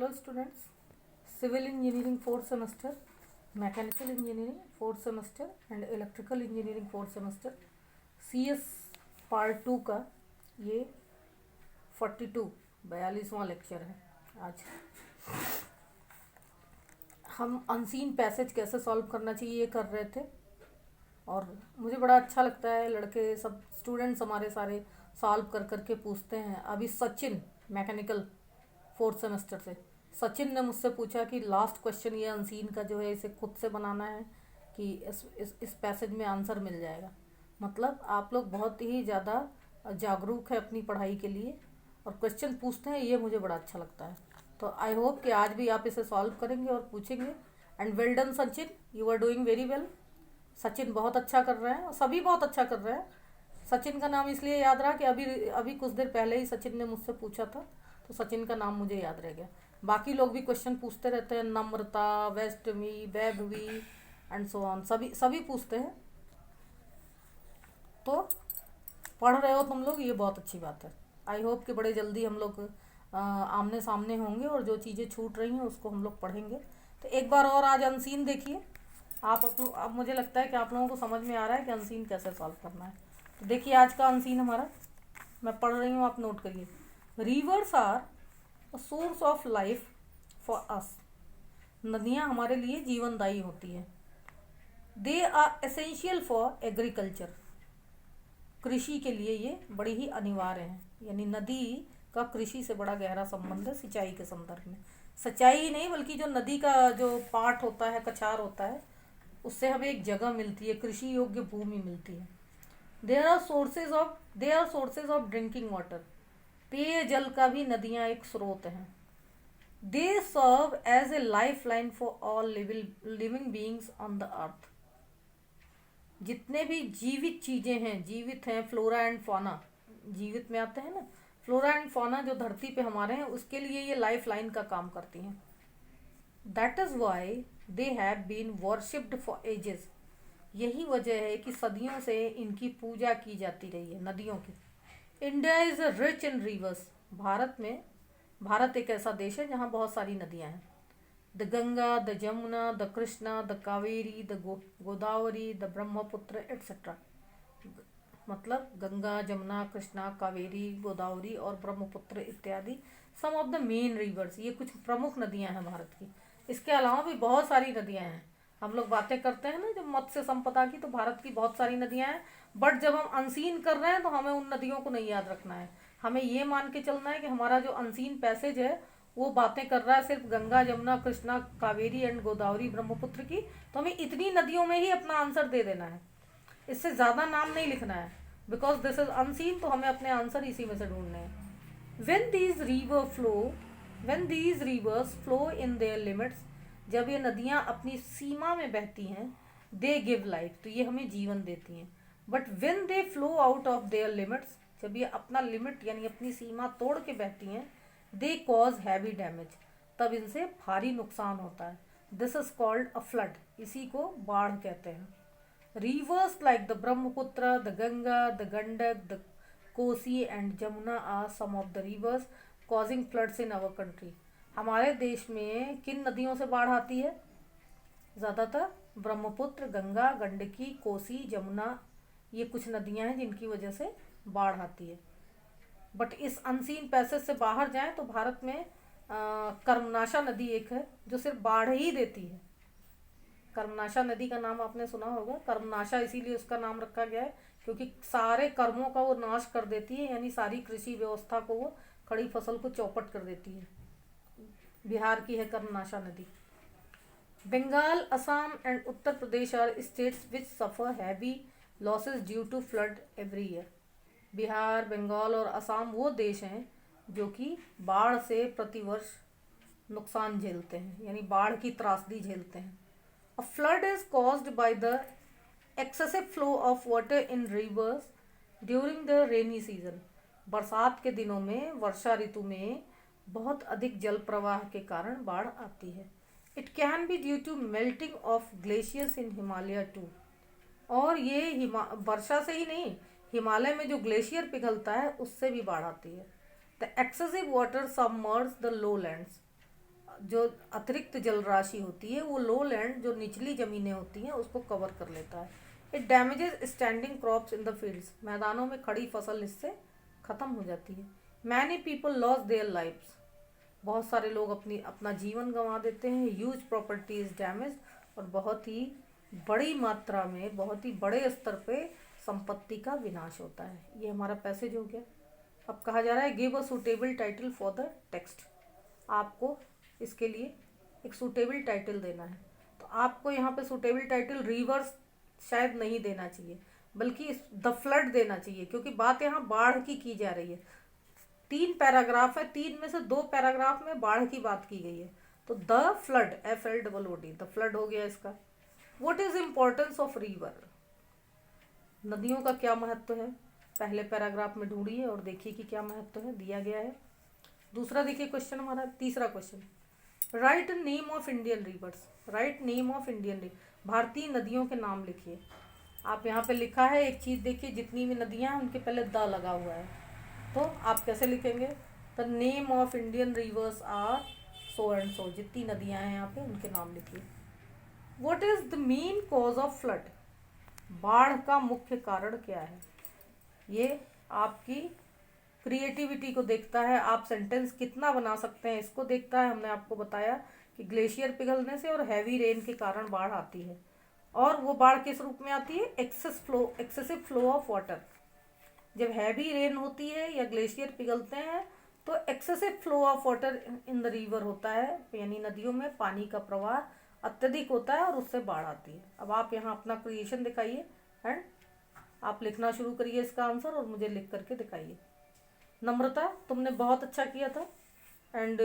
Hello students, Civil Engineering 4th semester, Mechanical Engineering 4th semester and Electrical Engineering 4th semester CS part 2 का ये 42वां lecture है। आज हम unseen passage कैसे solve करना चाहिए ये कर रहे थे और मुझे बड़ा अच्छा लगता है, लड़के सब स्टूडेंट्स हमारे सारे सॉल्व कर करके पूछते हैं। अभी सचिन मैकेनिकल 4th सेमेस्टर से सचिन ने मुझसे पूछा कि लास्ट क्वेश्चन ये अनसीन का जो है इसे खुद से बनाना है कि इस पैसेज में आंसर मिल जाएगा। मतलब आप लोग बहुत ही ज़्यादा जागरूक है अपनी पढ़ाई के लिए और क्वेश्चन पूछते हैं, ये मुझे बड़ा अच्छा लगता है। तो आई होप कि आज भी आप इसे सॉल्व करेंगे और पूछेंगे। And well done Sachin, you are doing very well. Sachin बहुत अच्छा कर रहे हैं और सभी बहुत अच्छा कर रहे हैं। सचिन का नाम इसलिए याद रहा कि अभी कुछ देर पहले ही सचिन ने मुझसे पूछा था, तो सचिन का नाम मुझे याद रह गया। बाकी लोग भी क्वेश्चन पूछते रहते हैं, नम्रता, वेस्टमी, वैभवी एंड सो ऑन, सभी पूछते हैं। तो पढ़ रहे हो तुम लोग, ये बहुत अच्छी बात है। आई होप कि बड़े जल्दी हम लोग आमने सामने होंगे और जो चीज़ें छूट रही हैं उसको हम लोग पढ़ेंगे। तो एक बार और आज अनसीन देखिए। अब मुझे लगता है कि आप लोगों को समझ में आ रहा है कि अनसीन कैसे सॉल्व करना है। तो देखिए आज का अनसीन हमारा, मैं पढ़ रही हूँ, आप नोट करिए। Rivers are a source of life for us. नदियाँ हमारे लिए जीवनदायी होती हैं। They are essential for agriculture. कृषि के लिए ये बड़ी ही अनिवार्य हैं। यानी नदी का कृषि से बड़ा गहरा संबंध है सिंचाई के संदर्भ में। सिंचाई ही नहीं बल्कि जो नदी का जो पार्ट होता है, कछार होता है, उससे हमें एक जगह मिलती है, कृषि योग्य भूमि मिलती है। They are sources of drinking water. पेयजल का भी नदियाँ एक स्रोत हैं। They serve as a lifeline for all living beings on the earth. जितने भी जीवित चीजें हैं, जीवित हैं, फ्लोरा एंड फौना जीवित में आते हैं ना, फ्लोरा एंड फौना जो धरती पे हमारे हैं, उसके लिए ये लाइफ लाइन का काम करती हैं। That is why they have been worshipped for ages. यही वजह है कि सदियों से इनकी पूजा की जाती रही है, नदियों की। India is rich in reverse. Bharat एक ऐसा देश है जहाँ बहुत सारी नदियाँ हैं। The Ganga, the Jamuna, the Krishna, the Kaveri, the Godavari, the Brahmaputra etcetera. मतलब गंगा, जमुना, कृष्णा, कावेरी, गोदावरी और ब्रह्मपुत्र इत्यादि सम ऑफ द मेन रिवर्स। ये कुछ प्रमुख नदियां हैं भारत की। इसके अलावा भी बहुत सारी नदियां हैं। हम लोग बातें करते हैं ना जब मत्स्य संपदा की, तो भारत की बहुत सारी नदियां हैं। बट जब हम अनसीन कर रहे हैं तो हमें उन नदियों को नहीं याद रखना है। हमें ये मान के चलना है कि हमारा जो अनसीन पैसेज है वो बातें कर रहा है सिर्फ गंगा, जमुना, कृष्णा, कावेरी एंड गोदावरी, ब्रह्मपुत्र की। तो हमें इतनी नदियों में ही अपना आंसर दे देना है, इससे ज़्यादा नाम नहीं लिखना है। बिकॉज दिस इज अनसीन, तो हमें अपने आंसर इसी में से ढूंढने हैं। When these rivers flow in their limits. जब ये नदियाँ अपनी सीमा में बहती हैं, दे गिव लाइफ, तो ये हमें जीवन देती हैं। But when they flow out of their limits, जब ये अपना लिमिट यानी अपनी सीमा तोड़ के बहती हैं, दे कॉज हैवी डैमेज, तब इनसे भारी नुकसान होता है। This is called a flood, इसी को बाढ़ कहते हैं। Rivers like the Brahmaputra, the Ganga, the Gandak, the Kosi and Jamuna are some of the rivers causing floods in our country. हमारे देश में किन नदियों से बाढ़ आती है? ज़्यादातर ब्रह्मपुत्र, गंगा, गंडकी, कोसी, जमुना, ये कुछ नदियां हैं जिनकी वजह से बाढ़ आती है। बट इस अनसीन पैसेज से बाहर जाएं तो भारत में कर्मनाशा नदी एक है जो सिर्फ बाढ़ ही देती है। कर्मनाशा नदी का नाम आपने सुना होगा। कर्मनाशा इसीलिए उसका नाम रखा गया है क्योंकि सारे कर्मों का वो नाश कर देती है, यानी सारी कृषि व्यवस्था को वो, खड़ी फसल को चौपट कर देती है। बिहार की है कर्मनाशा नदी। Bengal, Assam and Uttar Pradesh are states which suffer heavy losses due to flood every year. Bihar, Bengal और असम वो देश हैं जो कि बाढ़ से प्रतिवर्ष नुकसान झेलते हैं, यानी बाढ़ की त्रासदी झेलते हैं। A flood is caused by the excessive flow of water in rivers during the rainy season. बरसात के दिनों में, वर्षा ऋतु में बहुत अधिक जल प्रवाह के कारण बाढ़ आती है। It can be due to melting of glaciers in Himalaya too. और ये वर्षा से ही नहीं, हिमालय में जो ग्लेशियर पिघलता है उससे भी बाढ़ आती है। The excessive water submerges the lowlands. जो अतिरिक्त जल राशि होती है वो लो लैंड, जो निचली ज़मीनें होती हैं, उसको कवर कर लेता है। It damages standing crops in the fields, मैदानों में खड़ी फसल इससे ख़त्म हो जाती है। Many people loss their lives, बहुत सारे लोग अपना जीवन गंवा देते हैं। ह्यूज प्रॉपर्टी इज डैमेज, और बहुत ही बड़ी मात्रा में, बहुत ही बड़े स्तर पे संपत्ति का विनाश होता है। ये हमारा पैसेज हो गया। अब कहा जा रहा है give a suitable title for the text, आपको इसके लिए एक सूटेबल टाइटल देना है। तो आपको यहाँ पे सूटेबल टाइटल रिवर्स शायद नहीं देना चाहिए, बल्कि द फ्लड देना चाहिए, क्योंकि बात यहाँ बाढ़ की जा रही है। 3 पैराग्राफ है, 3 में से 2 पैराग्राफ में बाढ़ की बात की गई है। तो the flood, FLOOD, the flood हो गया इसका। What is importance of river, नदियों का क्या महत्व है, पहले पैराग्राफ में ढूंढिए और देखिए कि क्या महत्व है, दिया गया है। दूसरा देखिए क्वेश्चन हमारा, तीसरा question, write name of Indian reverse, write name of Indian river, भारतीय नदियों के नाम लिखिए। आप यहाँ पे लिखा है एक चीज़ देखिए, जितनी भी नदियाँ हैं उनके पहले द लगा हुआ है, तो आप कैसे लिखेंगे, the name of Indian rivers are so and so, जितनी नदियाँ हैं यहाँ पे उनके नाम लिखिए। What is the main cause of flood, बाढ़ का मुख्य कारण क्या है। ये आपकी क्रिएटिविटी को देखता है, आप सेंटेंस कितना बना सकते हैं इसको देखता है। हमने आपको बताया कि ग्लेशियर पिघलने से और हैवी रेन के कारण बाढ़ आती है, और वो बाढ़ किस रूप में आती है, एक्सेसिव फ्लो ऑफ वाटर। जब हैवी रेन होती है या ग्लेशियर पिघलते हैं तो excessive flow of water in the river होता है, यानी नदियों में पानी का प्रवाह अत्यधिक होता है और उससे बाढ़ आती है। अब आप यहाँ अपना क्रिएशन दिखाइए एंड आप लिखना शुरू करिए इसका आंसर और मुझे लिख करके दिखाइए। नम्रता, तुमने बहुत अच्छा किया था, एंड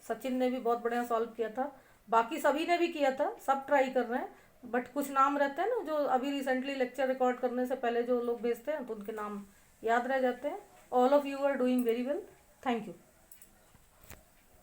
सचिन ने भी बहुत बढ़िया सॉल्व किया था, बाकी सभी ने भी किया था, सब ट्राई कर रहे हैं, बट कुछ नाम रहते हैं ना जो अभी रिसेंटली लेक्चर रिकॉर्ड करने से पहले जो लोग भेजते हैं तो उनके नाम याद रह जाते हैं। All of you are doing very well, thank you.